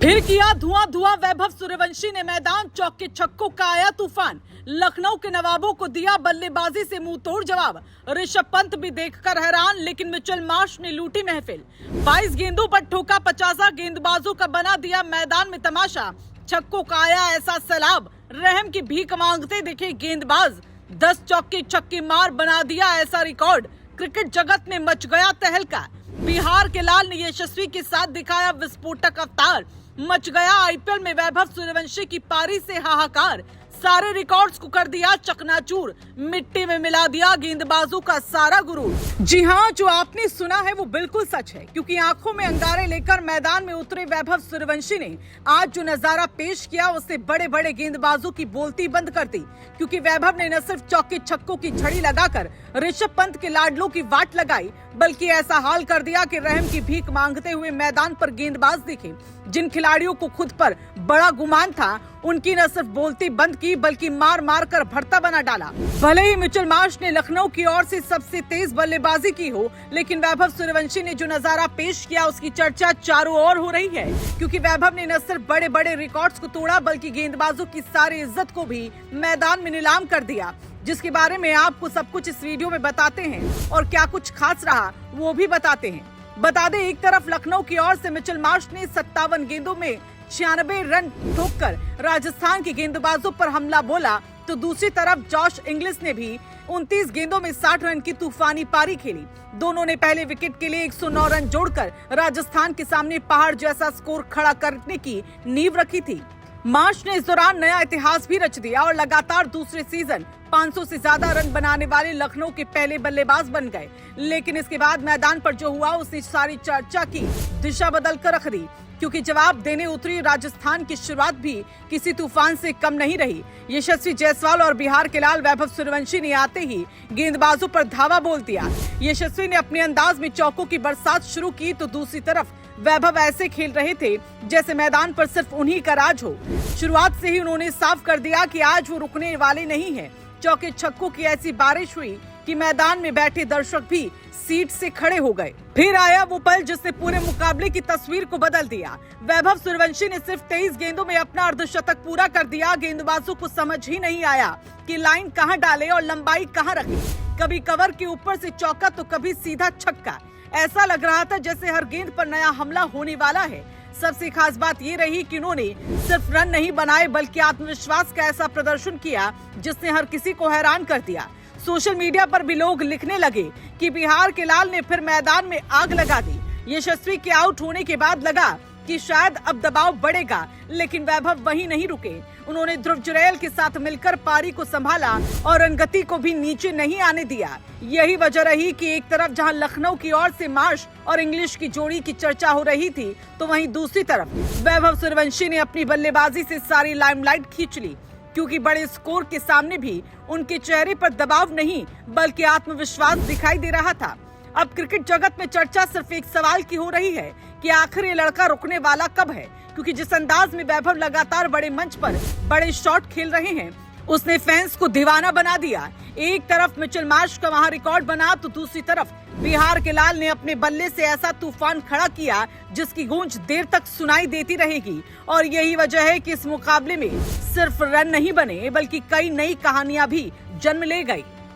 फिर किया धुआं धुआं वैभव सूर्यवंशी ने मैदान, चौके छक्कों का आया तूफान। लखनऊ के नवाबों को दिया बल्लेबाजी से मुंह तोड़ जवाब। ऋषभ पंत भी देखकर हैरान, लेकिन मिचेल मार्श ने लूटी महफिल। 22 गेंदों पर ठोका 50, गेंदबाजों का बना दिया मैदान में तमाशा। छक्कों का आया ऐसा सैलाब, रहम की भीख मांगते दिखे गेंदबाज। 10 चौके छक्के मार बना दिया ऐसा रिकॉर्ड। क्रिकेट जगत में मच गया तहलका। बिहार के लाल ने यशस्वी के साथ दिखाया विस्फोटक अवतार। मच गया आईपीएल में वैभव सूर्यवंशी की पारी से हाहाकार। सारे रिकॉर्ड्स को कर दिया चकनाचूर, मिट्टी में मिला दिया गेंदबाजों का सारा गुरूर। जी हाँ, जो आपने सुना है वो बिल्कुल सच है, क्योंकि आंखों में अंगारे लेकर मैदान में उतरे वैभव सूर्यवंशी ने आज जो नजारा पेश किया उससे बड़े बड़े गेंदबाजों की बोलती बंद कर दी। क्योंकि वैभव ने न सिर्फ चौके छक्कों की झड़ी लगाकर ऋषभ पंत के लाडलों की वाट लगाई, बल्कि ऐसा हाल कर दिया कि रहम की भीख मांगते हुए मैदान पर गेंदबाज दिखे। जिन खिलाड़ियों को खुद पर बड़ा गुमान था, उनकी न सिर्फ बोलती बंद की, बल्कि मार मार कर भरता बना डाला। भले ही मिचेल मार्श ने लखनऊ की ओर से सबसे तेज बल्लेबाजी की हो, लेकिन वैभव सूर्यवंशी ने जो नजारा पेश किया उसकी चर्चा चारों ओर हो रही है। क्योंकि वैभव ने न सिर्फ बड़े बड़े रिकॉर्ड्स को तोड़ा, बल्कि गेंदबाजों की सारी इज्जत को भी मैदान में नीलाम कर दिया, जिसके बारे में आपको सब कुछ इस वीडियो में बताते हैं और क्या कुछ खास रहा वो भी बताते हैं। बता दें, एक तरफ लखनऊ की ओर से मिचेल मार्श ने 57 गेंदों में 96 रन ठोककर राजस्थान के गेंदबाजों पर हमला बोला, तो दूसरी तरफ जॉश इंग्लिश ने भी 29 गेंदों में 60 रन की तूफानी पारी खेली। दोनों ने पहले विकेट के लिए 109 रन जोड़कर राजस्थान के सामने पहाड़ जैसा स्कोर खड़ा करने की नींव रखी थी। मार्श ने इस दौरान नया इतिहास भी रच दिया और लगातार दूसरे सीजन 500 से ज्यादा रन बनाने वाले लखनऊ के पहले बल्लेबाज बन गए। लेकिन इसके बाद मैदान पर जो हुआ उसने सारी चर्चा की दिशा बदल कर रख दी, क्योंकि जवाब देने उतरी राजस्थान की शुरुआत भी किसी तूफान से कम नहीं रही। यशस्वी जायसवाल और बिहार के लाल वैभव सूर्यवंशी ने आते ही गेंदबाजों पर धावा बोल दिया। यशस्वी ने अपने अंदाज में चौकों की बरसात शुरू की, तो दूसरी तरफ वैभव ऐसे खेल रहे थे जैसे मैदान पर सिर्फ उन्हीं का राज हो। शुरुआत से ही उन्होंने साफ कर दिया कि आज वो रुकने वाले नहीं हैं। चौके छक्कों की ऐसी बारिश हुई कि मैदान में बैठे दर्शक भी सीट से खड़े हो गए। फिर आया वो पल जिसने पूरे मुकाबले की तस्वीर को बदल दिया। वैभव सूर्यवंशी ने सिर्फ 23 गेंदों में अपना अर्धशतक पूरा कर दिया। गेंदबाजों को समझ ही नहीं आया कि लाइन कहां डाले और लंबाई कहां रखे। कभी कवर के ऊपर से चौका तो कभी सीधा छक्का। ऐसा लग रहा था जैसे हर गेंद पर नया हमला होने वाला है। सबसे खास बात ये रही कि उन्होंने सिर्फ रन नहीं बनाए, बल्कि आत्मविश्वास का ऐसा प्रदर्शन किया जिसने हर किसी को हैरान कर दिया। सोशल मीडिया पर भी लोग लिखने लगे कि बिहार के लाल ने फिर मैदान में आग लगा दी। यशस्वी के आउट होने के बाद लगा कि शायद अब दबाव बढ़ेगा, लेकिन वैभव वहीं नहीं रुके। उन्होंने ध्रुव जुरैल के साथ मिलकर पारी को संभाला और रनगति को भी नीचे नहीं आने दिया। यही वजह रही कि एक तरफ जहां लखनऊ की ओर से मार्श और इंग्लिश की जोड़ी की चर्चा हो रही थी, तो वहीं दूसरी तरफ वैभव सूर्यवंशी ने अपनी बल्लेबाजी से सारी लाइमलाइट खींच ली। क्योंकि बड़े स्कोर के सामने भी उनके चेहरे पर दबाव नहीं, बल्कि आत्मविश्वास दिखाई दे रहा था। अब क्रिकेट जगत में चर्चा सिर्फ एक सवाल की हो रही है कि आखिर ये लड़का रुकने वाला कब है। क्योंकि जिस अंदाज में वैभव लगातार बड़े मंच पर बड़े शॉट खेल रहे हैं, उसने फैंस को दीवाना बना दिया। एक तरफ मिचेल मार्श का वहां रिकॉर्ड बना, तो दूसरी तरफ बिहार के लाल ने अपने बल्ले से ऐसा तूफान खड़ा किया जिसकी गूंज देर तक सुनाई देती रहेगी। और यही वजह है कि इस मुकाबले में सिर्फ रन नहीं बने, बल्कि कई नई कहानियां भी जन्म ले गई।